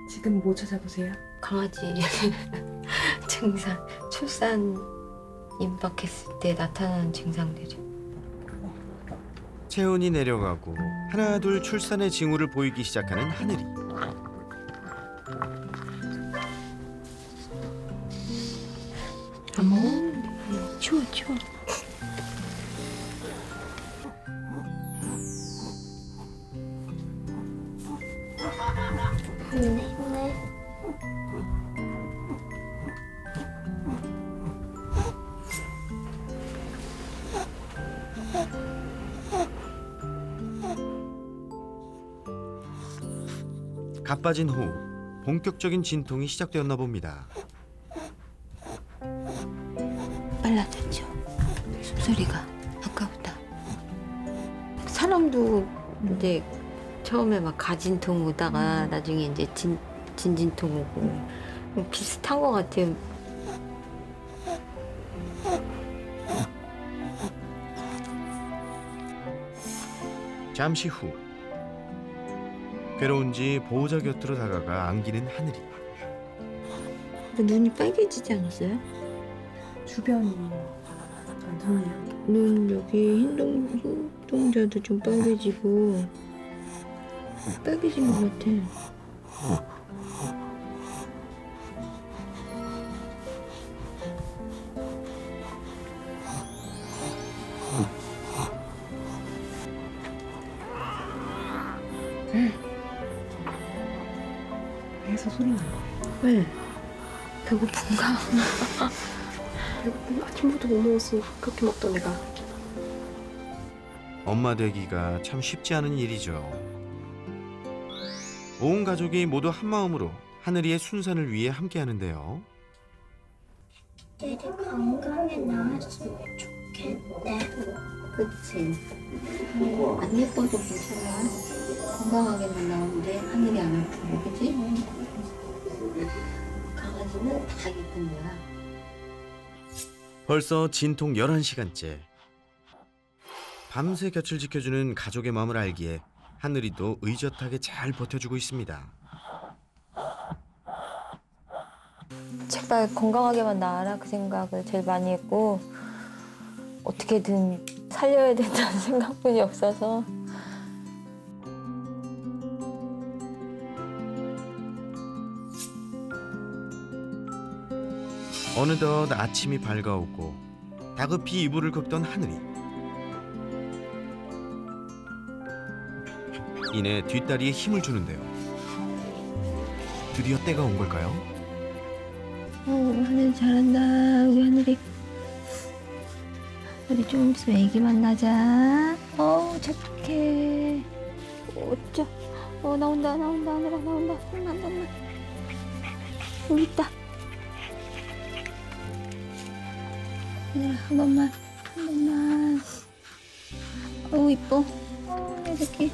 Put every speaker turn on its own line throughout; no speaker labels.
지금 뭐 찾아보세요?
강아지 증상, 출산 임박했을 때 나타나는 증상들이.
체온이 내려가고 하나둘 출산의 징후를 보이기 시작하는 하늘이.
안 먹어? 추워. 힘내.
가빠진 후 본격적인 진통이 시작되었나 봅니다.
빨라졌죠. 숨소리가 아까보다. 사람도 이제 처음에 막 가진통 오다가 나중에 이제 진진통 오고 비슷한 것 같아요.
잠시 후 괴로운지 보호자 곁으로 다가가 안기는 하늘이.
눈이 빨개지지 않았어요?
주변이 눈이요?
눈 여기 흰동자도 좀 빨개지고 빨개진 것 같아.
배에서 소리 나요.
왜? 배고픈가?
배고픈 아침부터 못 먹었으니까 그렇게 먹던 애가.
엄마 되기가 참 쉽지 않은 일이죠. 온 가족이 모두 한마음으로 하늘이의 순산을 위해 함께하는데요.
애들 건강에 나왔으면 좋겠대.
그치. 안 예뻐도 괜찮아. 건강하게만 나오는데 하늘이 안 아프고, 그치? 강아지는 다 예쁜 거야.
벌써 진통 11시간째. 밤새 곁을 지켜주는 가족의 마음을 알기에 하늘이도 의젓하게 잘 버텨주고 있습니다.
제발 건강하게만 나아라 그 생각을 제일 많이 했고 어떻게든 살려야 된다는 생각뿐이 없어서.
어느덧 아침이 밝아오고 다급히 이불을 긁던 하늘이. 이내 뒷다리에 힘을 주는데요. 드디어 때가 온 걸까요?
하늘 잘한다. 우리 하늘이. 우리 좀 있으면 애기 만나자. 착해. 어쩌. 나온다. 하늘아 나온다. 나온다. 여기 있다. 하늘아 한 번만. 어우 이뻐. 내 새끼.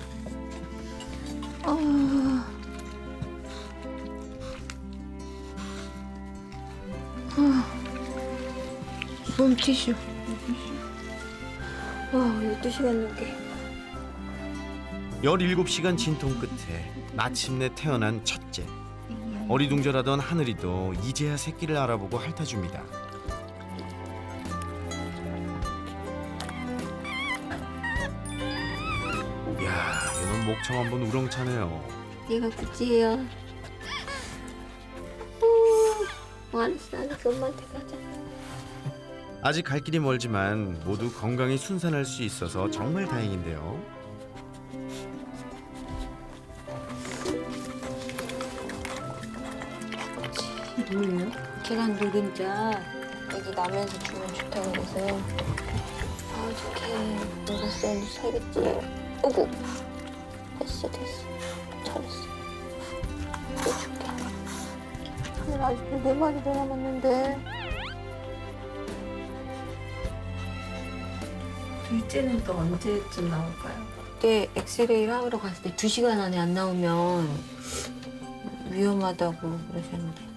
물티슈. 12시간 넘게.
17시간 진통 끝에 마침내 태어난 첫째. 어리둥절하던 하늘이도 이제야 새끼를 알아보고 핥아줍니다. 이야, 얘는 목청 한번 우렁차네요.
얘가 구찌예요. 알았어. 엄마한테 가자.
아직 갈 길이 멀지만 모두 건강히 순산할 수 있어서 정말 다행인데요.
이게 뭐예요?
계란 노른자. 애기 나면서 주면 좋다고 그래서. 좋게. 먹었어. 살겠지. 오구. 됐어. 잘했어. 또 줄게. 하늘 아직도 4마리 더 남았는데.
둘째는 또 언제쯤 나올까요?
그때 엑스레이를 하러 갔을 때 2시간 안에 안 나오면 위험하다고 그러셨는데.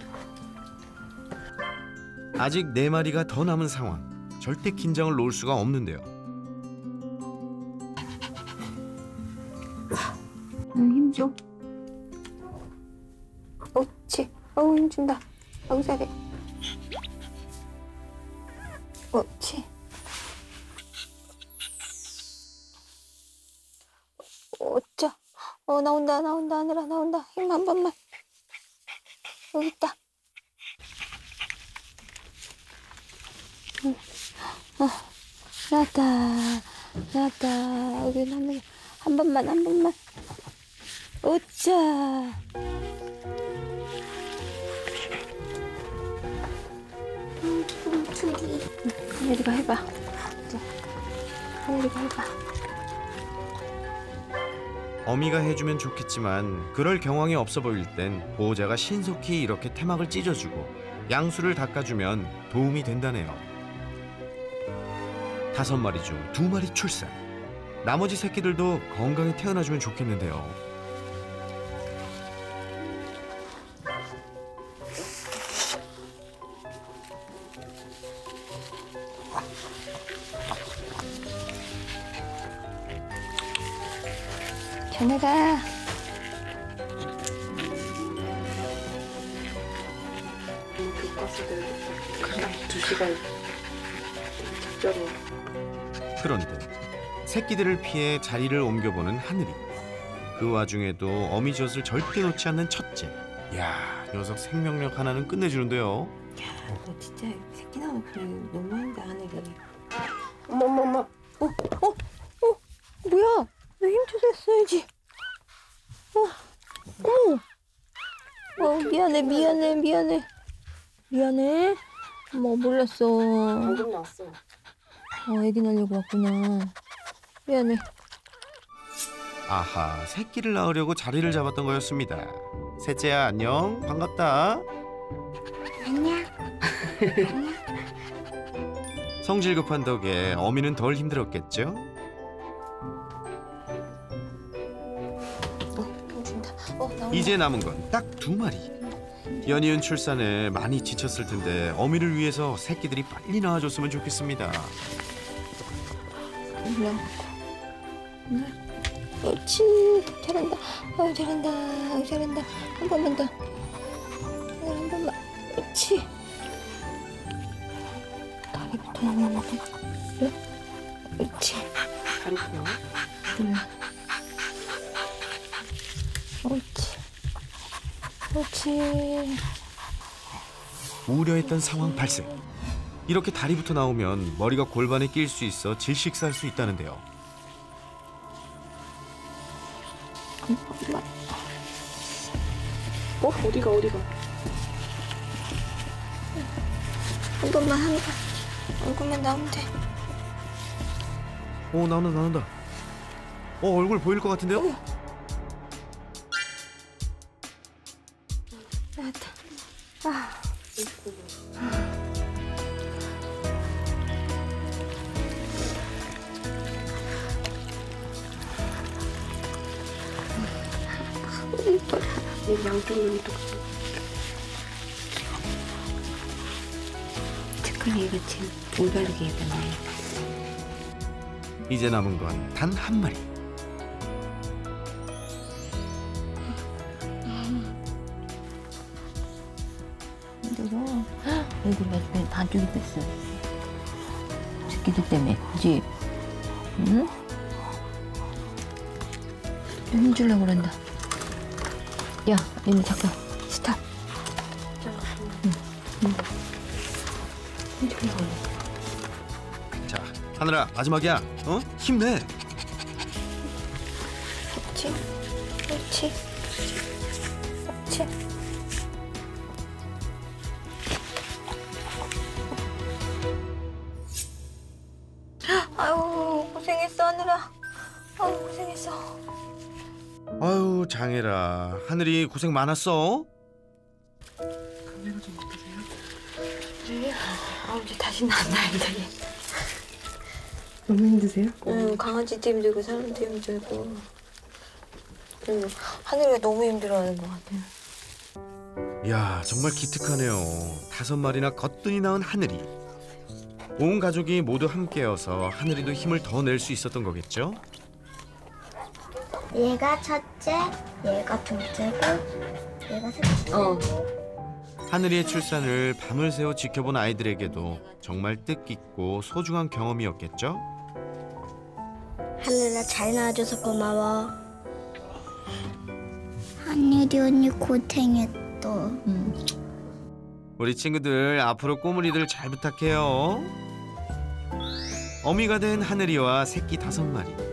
아직 4마리가 더 남은 상황. 절대 긴장을 놓을 수가 없는데요.
힘 줘. 옳지. 어우, 힘준다. 어우, 잘해. 옳지. 어쩌. 나온다, 나온다, 하늘아, 나온다. 힘 한 번만. 여기 있다. 나왔다. 나왔다. 여기 하늘. 한 번만, 한 번만. 어쩌.
둘이.
하늘이가 해봐. 자, 하늘이가 해봐.
어미가 해주면 좋겠지만 그럴 경황이 없어 보일 땐 보호자가 신속히 이렇게 태막을 찢어주고 양수를 닦아주면 도움이 된다네요. 5마리 중 2마리 출산. 나머지 새끼들도 건강히 태어나주면 좋겠는데요.
전해가.
교과서들 그냥 2시간 적절히.
그런데 새끼들을 피해 자리를 옮겨보는 하늘이. 그 와중에도 어미젖을 절대 놓지 않는 첫째. 이야, 녀석 생명력 하나는 끝내주는데요.
너 진짜 새끼 나오면 그래. 너무한다, 하늘이.
어머머머.
뭐야? 너 힘줘서 했어야지. 미안해, 미안해, 미안해. 미안해. 몰랐어.
방금 나왔어.
애기 낳으려고 왔구나. 미안해.
아하, 새끼를 낳으려고 자리를 잡았던 거였습니다. 셋째야, 안녕. 반갑다.
안녕.
성질 급한 덕에 어미는 덜 힘들었겠죠?
힘준다. 나온다.
이제 남은 건 딱 2마리. 연이은 출산에 많이 지쳤을 텐데 어미를 위해서 새끼들이 빨리 나와줬으면 좋겠습니다.
옳지. 잘한다. 잘한다. 잘한다. 한 번만 더. 한 번만. 옳지. 다리부터 나오면 안 돼. 그래? 옳지.
다리요?
그래. 옳지. 옳지.
우려했던 상황 발생. 이렇게 다리부터 나오면 머리가 골반에 낄 수 있어 질식사할 수 있다는데요.
어디가?
한 번만 한 번. 얼굴만 나오면 돼.
나온다. 얼굴 보일 것 같은데요?
나왔다.
얘 양쪽 눈이 똑같아.
착하게 이렇지. 올바르게 입었네.
이제 남은 건 단 1마리.
힘들어. 얼굴 나중에 반쪽이 뺐어. 새끼들 때문에, 그지? 응? 좀 힘주려고 그런다. 야, 얘네 잠깐 스탑. 힘주려고 그래.
자, 하늘아, 마지막이야. 힘내.
그렇지. 그렇지. 그렇지. 아유, 고생했어, 하늘아. 아유, 고생했어.
아유, 장애라. 하늘이 고생 많았어.
감회가 좀 어떠세요?
그래? 이제 다시 나온다, 이제.
너무 힘드세요?
강아지도 힘들고 사람도 힘들고. 하늘이가 너무 힘들어하는 것 같아요.
이야, 정말 기특하네요. 5마리나 거뜬히 낳은 하늘이. 온 가족이 모두 함께여서 하늘이도 힘을 더 낼 수 있었던 거겠죠?
얘가 첫째, 얘가 둘째고 얘가 새끼.
하늘이의 출산을 밤을 새워 지켜본 아이들에게도 정말 뜻깊고 소중한 경험이었겠죠?
하늘아 잘 낳아줘서 고마워. 하늘이 언니 고생했어.
우리 친구들 앞으로 꼬물이들 잘 부탁해요. 어미가 된 하늘이와 새끼 5마리.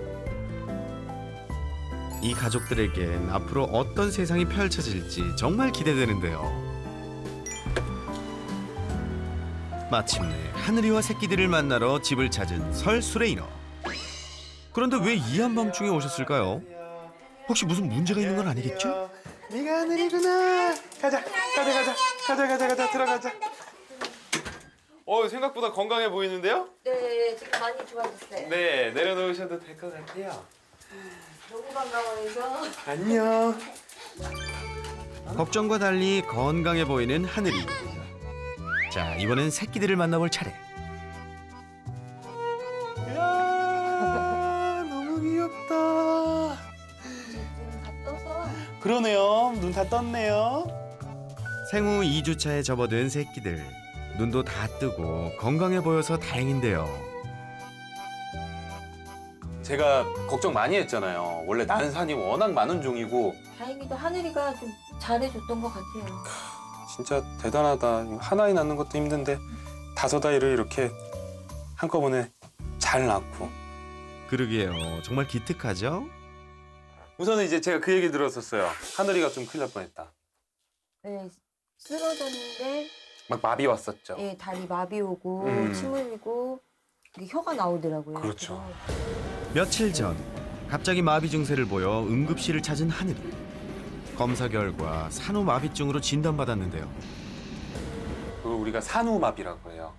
이 가족들에겐 앞으로 어떤 세상이 펼쳐질지 정말 기대되는데요. 마침내 하늘이와 새끼들을 만나러 집을 찾은 설수레이너. 그런데 왜 이 한밤중에 오셨을까요? 혹시 무슨 문제가 있는 건 아니겠죠?
네가 하늘이구나. 가자 들어가자. 생각보다 건강해 보이는데요?
네, 지금 많이 좋아졌어요.
네, 내려놓으셔도 될 것 같아요.
너무 반가워해서.
안녕.
걱정과 달리 건강해 보이는 하늘이. 자, 이번엔 새끼들을 만나볼 차례.
이야, 너무 귀엽다.
다 떠서.
그러네요. 눈 다 떴네요.
생후 2주차에 접어든 새끼들. 눈도 다 뜨고 건강해 보여서 다행인데요.
제가 걱정 많이 했잖아요. 원래 난산이 워낙 많은 종이고.
다행히도 하늘이가 좀 잘해줬던 것 같아요.
진짜 대단하다. 한 아이 낳는 것도 힘든데 5아이를 이렇게 한꺼번에 잘 낳고.
그러게요. 정말 기특하죠?
우선은 이제 제가 그 얘기 들었었어요. 하늘이가 좀 큰일 날 뻔했다.
네, 쓰러졌는데
막 마비 왔었죠.
예, 다리 마비 오고 침 흘리고 이게 혀가 나오더라고요.
그렇죠.
며칠 전 갑자기 마비 증세를 보여 응급실을 찾은 하늘이. 검사 결과 산후마비증으로 진단받았는데요.
그걸 우리가 산후마비라고 해요.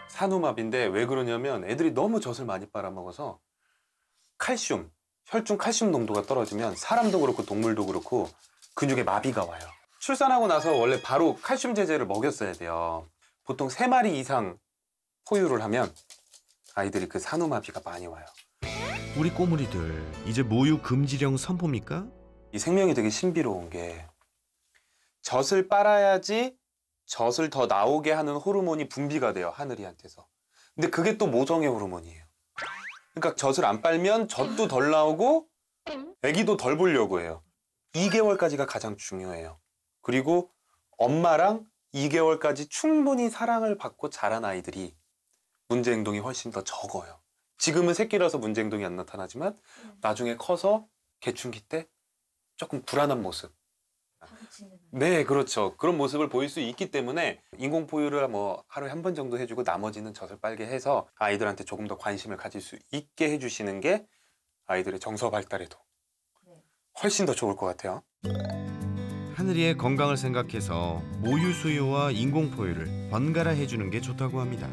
산후마비인데 왜 그러냐면 애들이 너무 젖을 많이 빨아먹어서 칼슘, 혈중 칼슘 농도가 떨어지면 사람도 그렇고 동물도 그렇고 근육에 마비가 와요. 출산하고 나서 원래 바로 칼슘 제제를 먹였어야 돼요. 보통 3마리 이상 포유를 하면 아이들이 그 산후마비가 많이 와요.
우리 꼬물이들 이제 모유 금지령 선포입니까?
이 생명이 되게 신비로운 게 젖을 빨아야지 젖을 더 나오게 하는 호르몬이 분비가 돼요, 하늘이한테서. 근데 그게 또 모성의 호르몬이에요. 그러니까 젖을 안 빨면 젖도 덜 나오고 아기도 덜 보려고 해요. 2개월까지가 가장 중요해요. 그리고 엄마랑 2개월까지 충분히 사랑을 받고 자란 아이들이 문제 행동이 훨씬 더 적어요. 지금은 새끼라서 문제 행동이 안 나타나지만 나중에 커서 개춘기 때 조금 불안한 모습. 네, 그렇죠. 그런 모습을 보일 수 있기 때문에 인공포유를 뭐 하루에 한 번 정도 해주고 나머지는 젖을 빨게 해서 아이들한테 조금 더 관심을 가질 수 있게 해주시는 게 아이들의 정서 발달에도 훨씬 더 좋을 것 같아요.
하늘이의 건강을 생각해서 모유 수유와 인공포유를 번갈아 해주는 게 좋다고 합니다.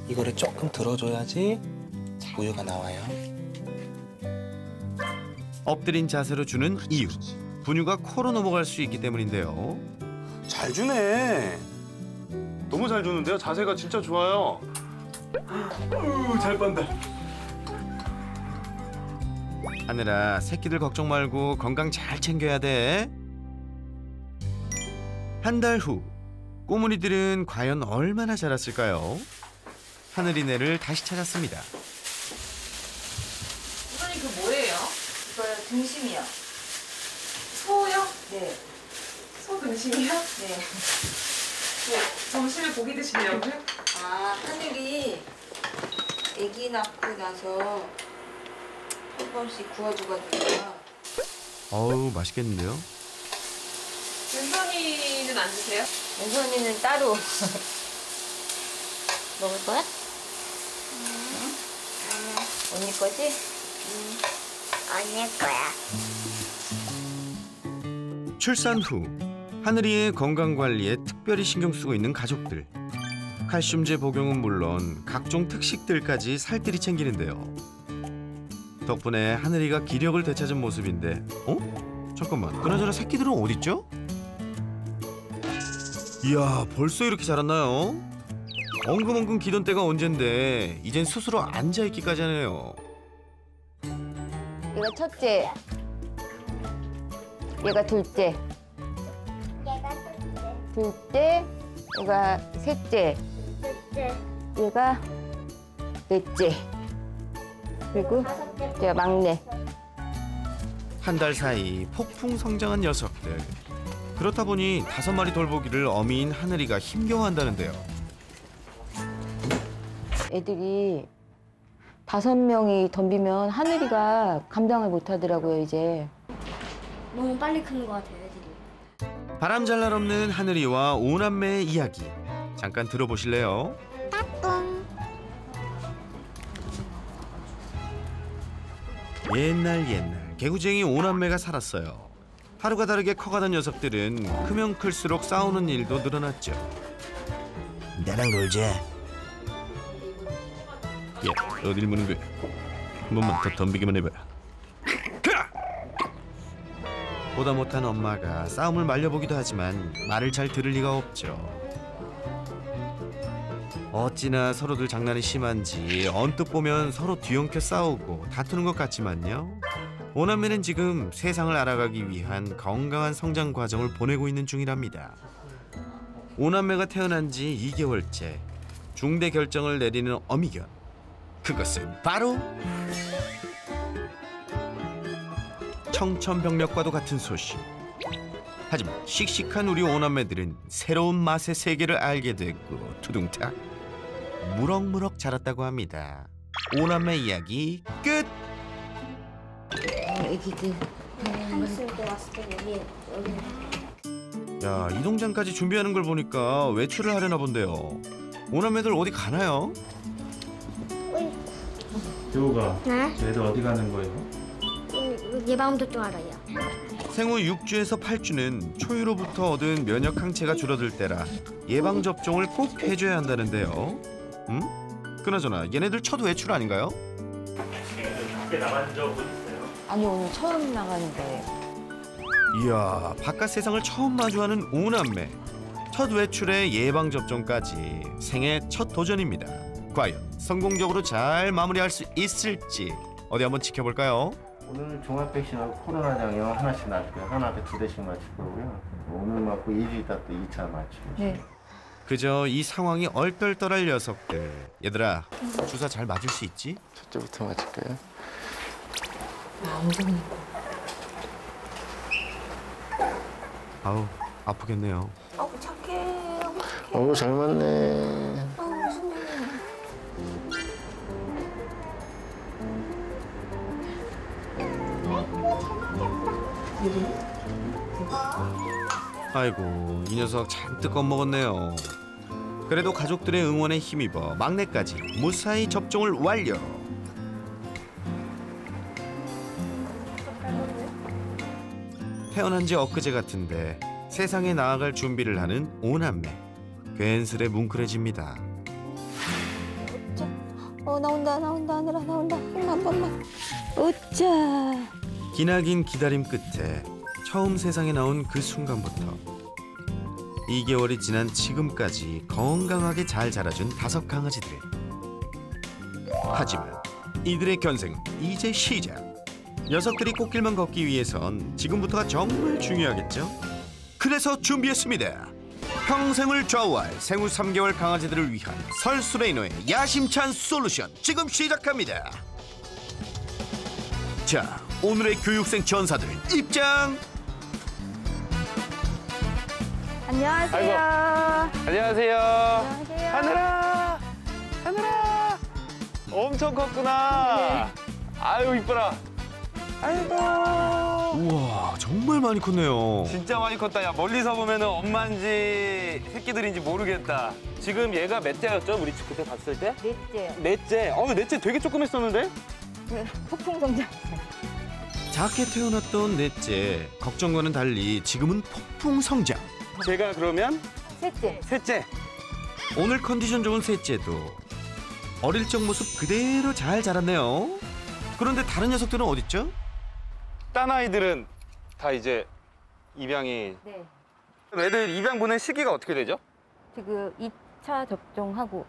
이거를 조금 들어줘야지 우유가 나와요.
엎드린 자세로 주는 이유. 분유가 코로 넘어갈 수 있기 때문인데요.
잘 주네. 너무 잘 주는데요? 자세가 진짜 좋아요. 잘 빤다.
하늘아, 새끼들 걱정 말고 건강 잘 챙겨야 돼. 한 달 후, 꼬물이들은 과연 얼마나 자랐을까요? 하늘이네를 다시 찾았습니다.
이번이 그 뭐예요?
이거요, 등심이요.
소요?
네,
소 등심이요?
네.
점심에 고기 드시려고요?
아, 하늘이 아기 낳고 나서 한 번씩 구워줘가지고.
어우, 맛있겠는데요?
윤선이는 안 드세요?
은선이는 따로. 먹을 거야? 언니 거지?
언니 거야.
출산 후 하늘이의 건강 관리에 특별히 신경 쓰고 있는 가족들. 칼슘제 복용은 물론 각종 특식들까지 살뜰히 챙기는데요. 덕분에 하늘이가 기력을 되찾은 모습인데, 잠깐만, 그나저나 새끼들은 어딨죠? 이야, 벌써 이렇게 자랐나요? 엉금엉금 기던 때가 언젠데 이젠 스스로 앉아있기까지 하네요.
이거 첫째. 얘가 둘째. 둘째. 얘가 셋째. 얘가 넷째. 그리고 제가 막내.
한 달 사이 폭풍 성장한 녀석들. 그렇다 보니 5마리 돌보기를 어미인 하늘이가 힘겨워한다는데요.
애들이 5명이 덤비면 하늘이가 감당을 못 하더라고요, 이제.
너무 빨리 크는 것 같아요, 애들이.
바람잘 날 없는 하늘이와 오남매의 이야기. 잠깐 들어보실래요? 옛날 개구쟁이 오남매가 살았어요. 하루가 다르게 커가던 녀석들은 크면 클수록 싸우는 일도 늘어났죠.
나랑 놀자.
야, 어딜 무는 거야? 한 번만 더 덤비기만 해봐. 보다 못한 엄마가 싸움을 말려보기도 하지만 말을 잘 들을 리가 없죠. 어찌나 서로들 장난이 심한지 언뜻 보면 서로 뒤엉켜 싸우고 다투는 것 같지만요. 오남매는 지금 세상을 알아가기 위한 건강한 성장 과정을 보내고 있는 중이랍니다. 오남매가 태어난 지 2개월째 중대 결정을 내리는 어미견. 그것은 바로 청천벽력과도 같은 소식. 하지만 씩씩한 우리 오남매들은 새로운 맛의 세계를 알게 됐고 투둥탁 무럭무럭 자랐다고 합니다. 오남매 이야기 끝!
애기들.
한숨 때 왔을 때 여기
야, 이동장까지 준비하는 걸 보니까 외출을 하려나 본데요. 오남매들 어디 가나요?
여우가
네?
애들 어디 가는 거예요?
예방접종 알아요.
생후 6주에서 8주는 초유로부터 얻은 면역 항체가 줄어들 때라 예방 접종을 꼭 해줘야 한다는데요. 그나저나 얘네들 첫 외출 아닌가요?
밖에 나간 적은 있어요?
아니, 오늘 처음 나가는데.
이야, 바깥 세상을 처음 마주하는 오남매. 첫 외출에 예방 접종까지 생애 첫 도전입니다. 과연 성공적으로 잘 마무리할 수 있을지 어디 한번 지켜볼까요?
오늘 종합 백신하고 코로나 장염 하나씩 놨고요. 하나에 2대씩 맞을 거고요. 오늘 맞고 2주 있다 또 2차 맞추고.
네.
그저 이 상황이 얼떨떨할 녀석들. 얘들아, 주사 잘 맞을 수 있지?
첫째부터 맞을까요?
아우, 아프겠네요.
어우 잘 맞네.
아이고, 이 녀석 잔뜩 겁먹었네요. 그래도 가족들의 응원에 힘입어 막내까지 무사히 접종을 완료. 태어난 지 엊그제 같은데 세상에 나아갈 준비를 하는 오남매. 괜스레 뭉클해집니다.
나온다, 하늘아, 나온다. 한 번만. 어짜.
기나긴 기다림 끝에 처음 세상에 나온 그 순간부터 2개월이 지난 지금까지 건강하게 잘 자라준 5 강아지들. 하지만 이들의 견생 이제 시작. 녀석들이 꽃길만 걷기 위해선 지금부터가 정말 중요하겠죠? 그래서 준비했습니다. 평생을 좌우할 생후 3개월 강아지들을 위한 설수레이노의 야심찬 솔루션 지금 시작합니다. 자, 오늘의 교육생 전사들 입장!
안녕하세요.
안녕하세요.
안녕하세요.
하늘아, 하늘아, 엄청 컸구나. 아유 이뻐라. 아이고.
우와, 정말 많이 컸네요.
진짜 많이 컸다. 야, 멀리서 보면은 엄마인지 새끼들인지 모르겠다. 지금 얘가 몇 대였죠? 우리 그때 봤을 때?
넷째.
넷째. 넷째 되게 조그맸었는데?
폭풍 성장.
작게 태어났던 넷째, 걱정과는 달리 지금은 폭풍 성장.
제가 그러면
셋째.
셋째.
오늘 컨디션 좋은 셋째도 어릴 적 모습 그대로 잘 자랐네요. 그런데 다른 녀석들은 어딨죠?
딴 아이들은 다 이제 입양이.
네.
애들 입양 보낸 시기가 어떻게 되죠?
지금 2차 접종하고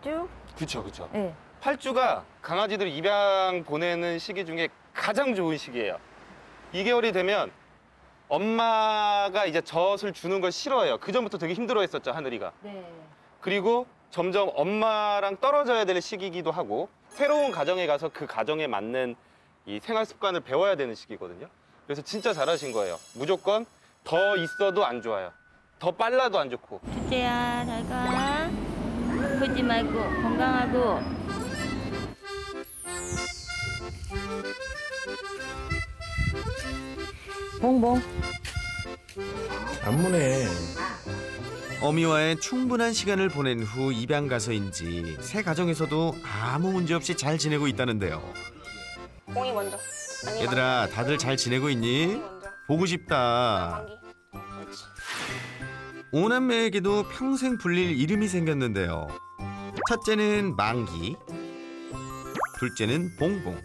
쭉.
그쵸, 그쵸.
네.
8주가 강아지들 입양 보내는 시기 중에 가장 좋은 시기예요. 2개월이 되면 엄마가 이제 젖을 주는 걸 싫어해요. 그 전부터 되게 힘들어했었죠, 하늘이가.
네.
그리고 점점 엄마랑 떨어져야 될 시기이기도 하고 새로운 가정에 가서 그 가정에 맞는 이 생활 습관을 배워야 되는 시기거든요. 그래서 진짜 잘하신 거예요. 무조건 더 있어도 안 좋아요. 더 빨라도 안 좋고.
둘째야, 잘 가. 아프지 말고 건강하고. 봉봉.
안 무네.
어미와의 충분한 시간을 보낸 후 입양 가서인지 새 가정에서도 아무 문제 없이 잘 지내고 있다는데요.
공이 먼저. 아니,
얘들아, 다들 잘 지내고 있니?
먼저.
보고 싶다.
만기. 그렇지.
오남매에게도 평생 불릴 이름이 생겼는데요. 첫째는 망기, 둘째는 봉봉,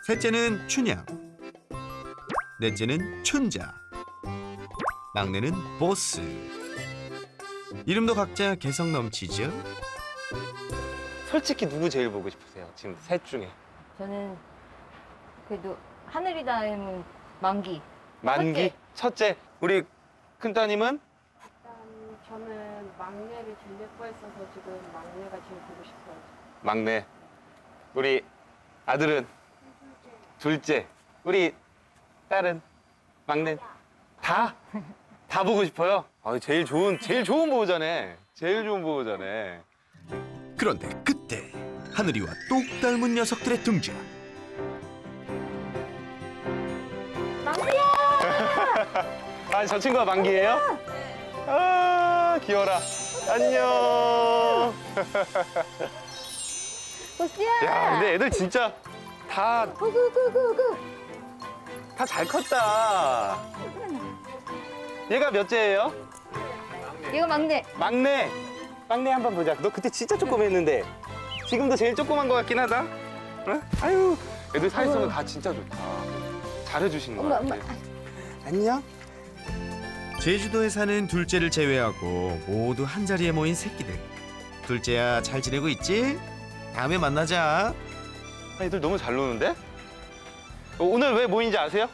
셋째는 춘향, 넷째는 춘자, 막내는 보스. 이름도 각자 개성 넘치죠?
솔직히 누구 제일 보고 싶으세요? 지금 셋 중에.
저는 그래도 하늘이 닮은 만기.
만기, 첫째. 우리 큰따님은?
저는 막내를 제일 예뻐했어서 지금 막내가 제일 보고 싶어요.
막내. 우리 아들은? 둘째. 우리 딸은? 막내. 다? 다 보고 싶어요? 아, 제일 좋은 보호자네. 제일 좋은 보호자네.
그런데 그때 하늘이와 똑 닮은 녀석들의 등장.
아, 저 친구가 만기예요? 아, 귀여라. 안녕.
보스야.
야, 근데 애들 진짜 다 잘 컸다. 얘가 몇째예요?
이거 막내.
막내. 막내 한번 보자. 너 그때 진짜 조그맸는데 지금도 제일 조그만 것 같긴 하다. 어? 아유, 애들 사이성은 다 진짜 좋다. 잘해주시는 것 같아. 안녕.
제주도에 사는 둘째를 제외하고 모두 한자리에 모인 새끼들. 둘째야, 잘 지내고 있지? 다음에 만나자.
애들 너무 잘 노는데? 오늘 왜 모인지 아세요?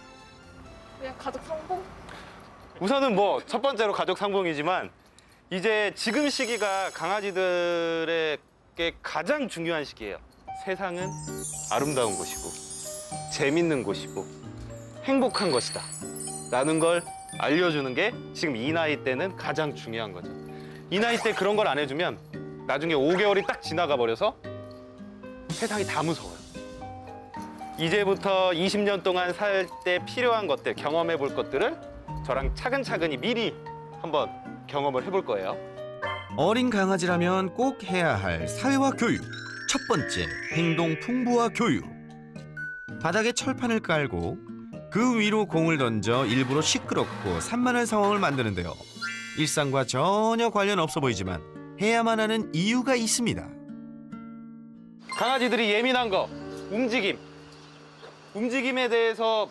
그냥 가족 상봉?
우선은 뭐 첫 번째로 가족 상봉이지만 이제 지금 시기가 강아지들에게 가장 중요한 시기예요. 세상은 아름다운 곳이고 재밌는 곳이고 행복한 것이다 라는 걸 알려주는 게 지금 이 나이 때는 가장 중요한 거죠. 이 나이 때 그런 걸 안 해주면 나중에 5개월이 딱 지나가 버려서 세상이 다 무서워요. 이제부터 20년 동안 살 때 필요한 것들, 경험해 볼 것들을 저랑 차근차근히 미리 한번 경험을 해볼 거예요.
어린 강아지라면 꼭 해야 할 사회화 교육. 첫 번째, 행동 풍부화 교육. 바닥에 철판을 깔고 그 위로 공을 던져 일부러 시끄럽고 산만한 상황을 만드는데요. 일상과 전혀 관련 없어 보이지만 해야만 하는 이유가 있습니다.
강아지들이 예민한 거, 움직임에 대해서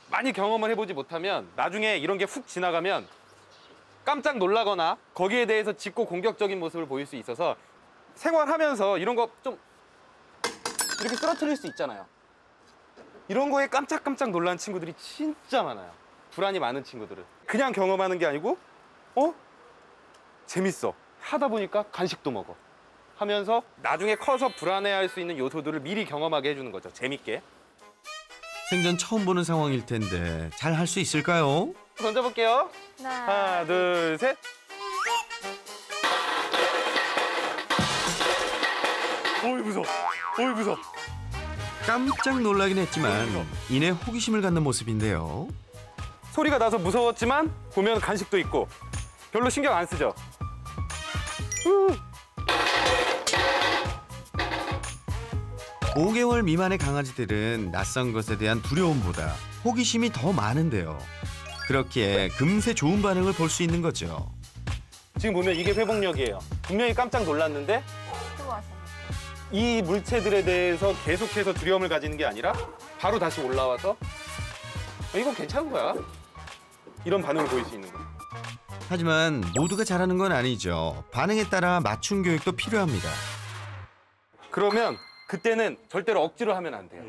많이 경험을 해보지 못하면 나중에 이런 게 훅 지나가면 깜짝 놀라거나 거기에 대해서 짖고 공격적인 모습을 보일 수 있어서 생활하면서 이런 거 좀 이렇게 쓰러뜨릴 수 있잖아요. 이런 거에 깜짝깜짝 놀란 친구들이 진짜 많아요. 불안이 많은 친구들은. 그냥 경험하는 게 아니고 재밌어. 하다 보니까 간식도 먹어. 하면서 나중에 커서 불안해할 수 있는 요소들을 미리 경험하게 해주는 거죠. 재밌게.
생전 처음 보는 상황일 텐데 잘 할 수 있을까요?
던져볼게요. 하나, 둘, 셋. 어이 무서워. 어이 무서워.
깜짝 놀라긴 했지만 이내 호기심을 갖는 모습인데요.
소리가 나서 무서웠지만 보면 간식도 있고 별로 신경 안 쓰죠.
5개월 미만의 강아지들은 낯선 것에 대한 두려움보다 호기심이 더 많은데요. 그렇기에 금세 좋은 반응을 볼 수 있는 거죠.
지금 보면 이게 회복력이에요. 분명히 깜짝 놀랐는데 이 물체들에 대해서 계속해서 두려움을 가지는 게 아니라 바로 다시 올라와서 이건 괜찮은 거야. 이런 반응을 보일 수 있는 거예요.
하지만 모두가 잘하는 건 아니죠. 반응에 따라 맞춤 교육도 필요합니다.
그러면 그때는 절대로 억지로 하면 안 돼요.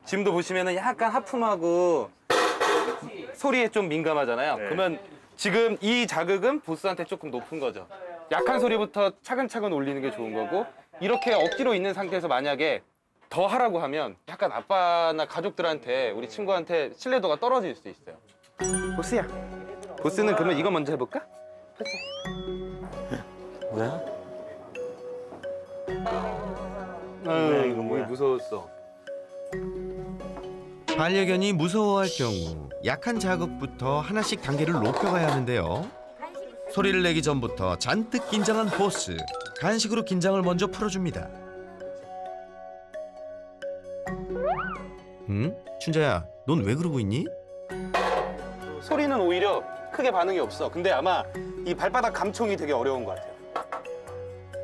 지금도 보시면 약간 하품하고 소리에 좀 민감하잖아요.
네.
그러면 지금 이 자극은 보스한테 조금 높은 거죠. 약한 소리부터 차근차근 올리는 게 좋은 거고, 이렇게 억지로 있는 상태에서 만약에 더 하라고 하면 약간 아빠나 가족들한테, 우리 친구한테 신뢰도가 떨어질 수 있어요. 보스야, 보스는 그러면 이거 먼저 해볼까? 뭐야?
뭐야, 이거 뭐야?
무서웠어.
반려견이 무서워할 경우 약한 자극부터 하나씩 단계를 높여가야 하는데요. 소리를 내기 전부터 잔뜩 긴장한 보스. 간식으로 긴장을 먼저 풀어줍니다. 춘자야, 넌 왜 그러고 있니?
소리는 오히려 크게 반응이 없어. 근데 아마 이 발바닥 감촉이 되게 어려운 것 같아요.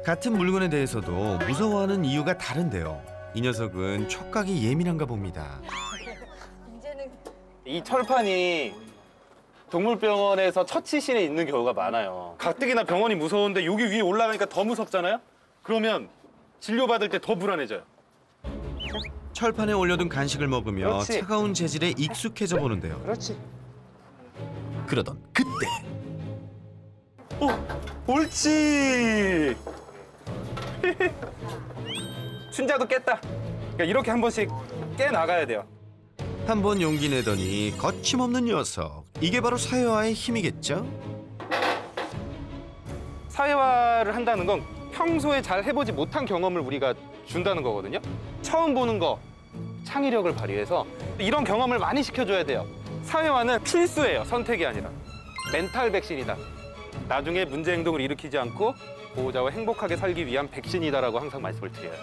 같은 물건에 대해서도 무서워하는 이유가 다른데요. 이 녀석은 촉각이 예민한가 봅니다.
이 철판이 동물병원에서 처치실에 있는 경우가 많아요. 가뜩이나 병원이 무서운데 여기 위에 올라가니까 더 무섭잖아요? 그러면 진료받을 때 더 불안해져요.
철판에 올려둔 간식을 먹으며
그렇지.
차가운 재질에 익숙해져 보는데요.
그렇지.
그러던 그때
옳지! 춘자도 깼다. 그러니까 이렇게 한 번씩 깨나가야 돼요.
한 번 용기 내더니 거침없는 녀석. 이게 바로 사회화의 힘이겠죠?
사회화를 한다는 건 평소에 잘 해보지 못한 경험을 우리가 준다는 거거든요. 처음 보는 거, 창의력을 발휘해서 이런 경험을 많이 시켜줘야 돼요. 사회화는 필수예요, 선택이 아니라. 멘탈 백신이다. 나중에 문제 행동을 일으키지 않고 보호자와 행복하게 살기 위한 백신이다라고 항상 말씀을 드려요.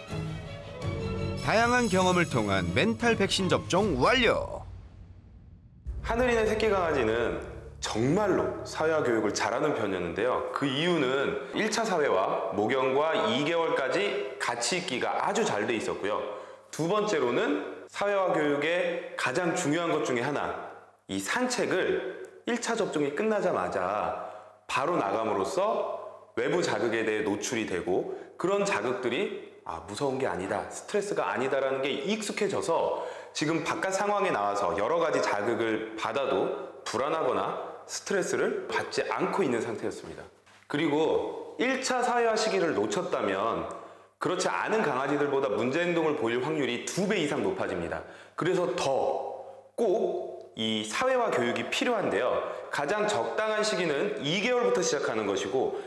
다양한 경험을 통한 멘탈 백신 접종 완료.
하늘이네 새끼 강아지는 정말로 사회화 교육을 잘하는 편이었는데요. 그 이유는 1차 사회화, 목욕과 2개월까지 같이 있기가 아주 잘 돼 있었고요. 두 번째로는 사회화 교육의 가장 중요한 것 중에 하나, 이 산책을 1차 접종이 끝나자마자 바로 나감으로써 외부 자극에 대해 노출이 되고, 그런 자극들이 무서운 게 아니다, 스트레스가 아니다라는 게 익숙해져서 지금 바깥 상황에 나와서 여러 가지 자극을 받아도 불안하거나 스트레스를 받지 않고 있는 상태였습니다. 그리고 1차 사회화 시기를 놓쳤다면 그렇지 않은 강아지들보다 문제 행동을 보일 확률이 2배 이상 높아집니다. 그래서 더 꼭 이 사회화 교육이 필요한데요. 가장 적당한 시기는 2개월부터 시작하는 것이고,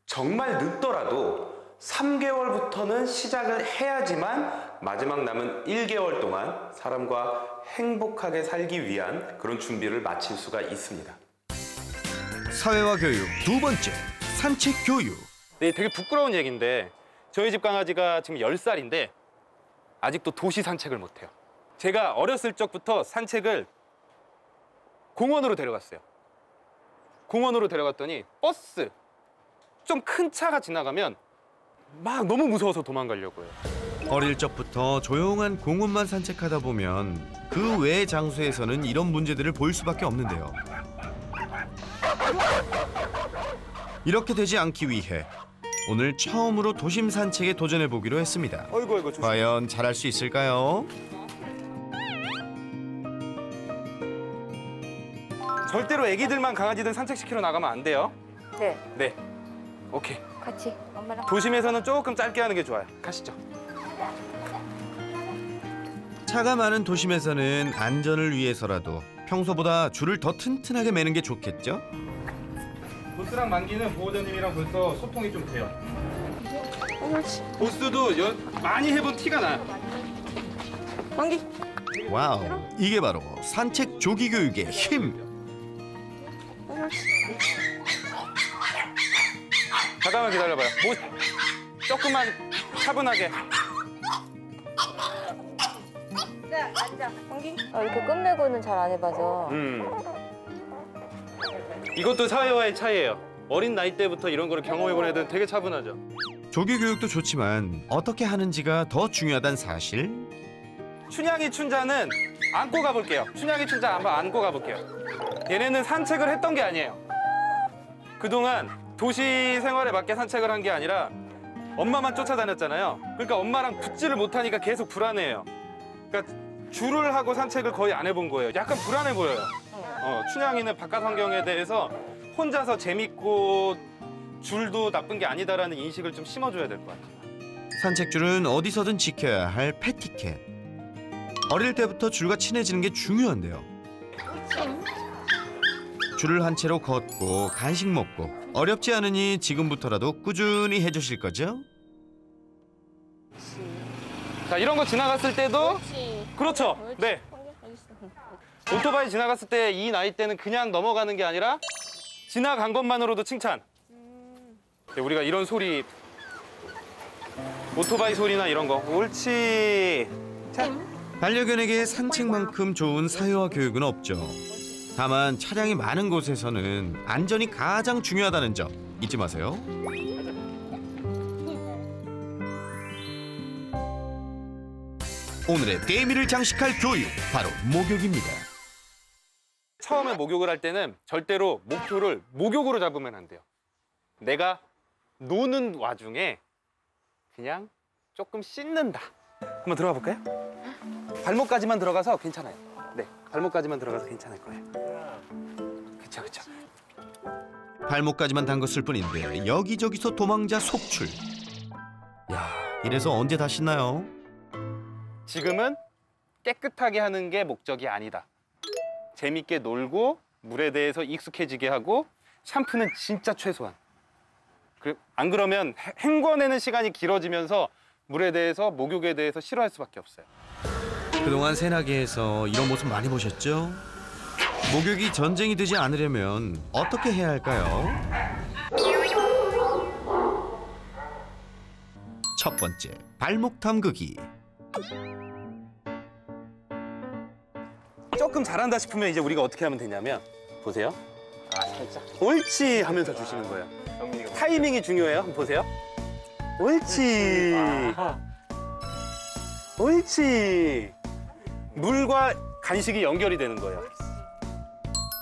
정말 늦더라도 3개월부터는 시작을 해야지만 마지막 남은 1개월 동안 사람과 행복하게 살기 위한 그런 준비를 마칠 수가 있습니다.
사회화 교육 두 번째, 산책 교육.
네, 되게 부끄러운 얘기인데 저희 집 강아지가 지금 10살인데 아직도 도시 산책을 못해요. 제가 어렸을 적부터 산책을 공원으로 데려갔어요. 공원으로 데려갔더니 버스, 좀 큰 차가 지나가면 막 너무 무서워서 도망가려고 해요.
어릴 적부터 조용한 공원만 산책하다 보면 그 외 장소에서는 이런 문제들을 볼 수밖에 없는데요. 이렇게 되지 않기 위해 오늘 처음으로 도심 산책에 도전해 보기로 했습니다.
어이구 조심.
과연 잘할 수 있을까요?
절대로 애기들만 강아지들 산책시키러 나가면 안 돼요.
네,
네. 오케이.
같이 엄마랑.
도심에서는 조금 짧게 하는 게 좋아요. 가시죠.
차가 많은 도심에서는 안전을 위해서라도 평소보다 줄을 더 튼튼하게 매는 게 좋겠죠?
보스랑 만기는 보호자님이랑 벌써 소통이 좀 돼요. 보스도 많이 해본 티가 나요.
만기.
와우, 이게 바로 산책 조기 교육의 힘.
잠깐만 기다려봐요. 조금만 차분하게.
네, 앉아. 만기. 이렇게 끝내고는 잘 안 해봐서.
이것도 사회와의 차이예요. 어린 나이 때부터 이런 거를 경험해본 애들은 되게 차분하죠.
조기 교육도 좋지만 어떻게 하는지가 더 중요하단 사실.
춘향이 춘자는 안고 가볼게요. 춘향이 춘자 한번 안고 가볼게요. 얘네는 산책을 했던 게 아니에요. 그동안 도시 생활에 맞게 산책을 한 게 아니라 엄마만 쫓아다녔잖아요. 그러니까 엄마랑 붙지를 못하니까 계속 불안해해요. 그러니까 줄을 하고 산책을 거의 안 해본 거예요. 약간 불안해 보여요. 춘향이는 바깥 환경에 대해서 혼자서 재밌고 줄도 나쁜 게 아니다라는 인식을 좀 심어줘야 될 것 같아요.
산책줄은 어디서든 지켜야 할 패티켓. 어릴 때부터 줄과 친해지는 게 중요한데요. 줄을 한 채로 걷고 간식 먹고 어렵지 않으니 지금부터라도 꾸준히 해주실 거죠?
자, 이런 거 지나갔을 때도 그렇죠. 네. 오토바이 지나갔을 때 이 나이 때는 그냥 넘어가는 게 아니라 지나간 것만으로도 칭찬. 우리가 이런 소리, 오토바이 소리나 이런 거, 옳지. 자.
반려견에게 산책만큼 좋은 사회화 교육은 없죠. 다만 차량이 많은 곳에서는 안전이 가장 중요하다는 점 잊지 마세요. 오늘의 데미를 장식할 교육, 바로 목욕입니다.
처음에 목욕을 할 때는 절대로 목표를 목욕으로 잡으면 안 돼요. 내가 노는 와중에 그냥 조금 씻는다. 한번 들어가 볼까요? 발목까지만 들어가서 괜찮아요. 네, 발목까지만 들어가서 괜찮을 거예요. 그쵸, 그쵸.
발목까지만 담궜을 뿐인데 여기저기서 도망자 속출. 야, 이래서 언제 다 씻나요?
지금은 깨끗하게 하는 게 목적이 아니다. 재밌게 놀고 물에 대해서 익숙해지게 하고 샴푸는 진짜 최소한. 안 그러면 헹궈내는 시간이 길어지면서 물에 대해서 목욕에 대해서 싫어할 수밖에 없어요.
그동안 새나기에서 이런 모습 많이 보셨죠? 목욕이 전쟁이 되지 않으려면 어떻게 해야 할까요? 첫 번째, 발목 담그기.
조금 잘한다 싶으면 이제 우리가 어떻게 하면 되냐면 보세요. 살짝 옳지 하면서 주시는 거예요. 타이밍이 중요해요. 한번 보세요. 옳지. 옳지. 물과 간식이 연결이 되는 거예요.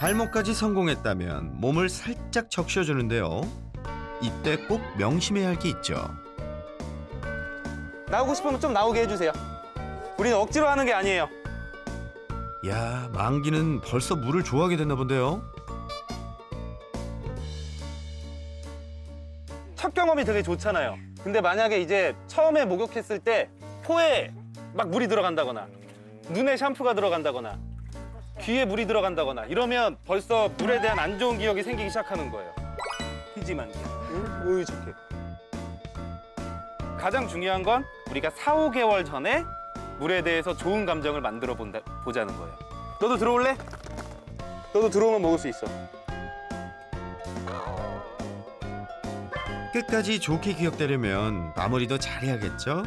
발목까지 성공했다면 몸을 살짝 적셔주는데요. 이때 꼭 명심해야 할 게 있죠.
나오고 싶으면 좀 나오게 해주세요. 우리는 억지로 하는 게 아니에요.
야, 망기는 벌써 물을 좋아하게 됐나 본데요.
첫 경험이 되게 좋잖아요. 근데 만약에 이제 처음에 목욕했을 때 코에 막 물이 들어간다거나 눈에 샴푸가 들어간다거나 귀에 물이 들어간다거나 이러면 벌써 물에 대한 안 좋은 기억이 생기기 시작하는 거예요. 희지만기. 오이 좋게. 가장 중요한 건 우리가 4, 5개월 전에 물에 대해서 좋은 감정을 만들어 보자는 거예요. 너도 들어올래? 너도 들어오면 먹을 수 있어.
끝까지 좋게 기억되려면 마무리도 잘해야겠죠?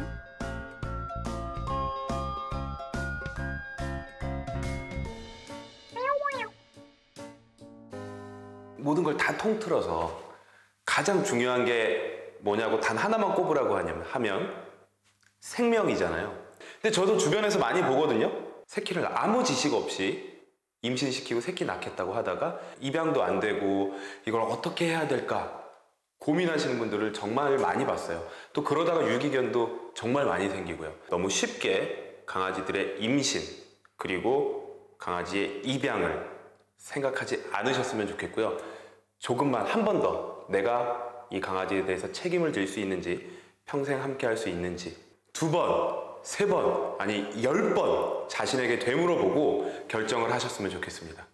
모든 걸 다 통틀어서 가장 중요한 게 뭐냐고 단 하나만 꼽으라고 하면 생명이잖아요. 근데 저도 주변에서 많이 보거든요. 새끼를 아무 지식 없이 임신시키고 새끼 낳겠다고 하다가 입양도 안 되고 이걸 어떻게 해야 될까 고민하시는 분들을 정말 많이 봤어요. 또 그러다가 유기견도 정말 많이 생기고요. 너무 쉽게 강아지들의 임신 그리고 강아지의 입양을 생각하지 않으셨으면 좋겠고요. 조금만 한 번 더 내가 이 강아지에 대해서 책임을 질 수 있는지 평생 함께 할 수 있는지 2번, 3번 아니 10번 자신에게 되물어보고 결정을 하셨으면 좋겠습니다.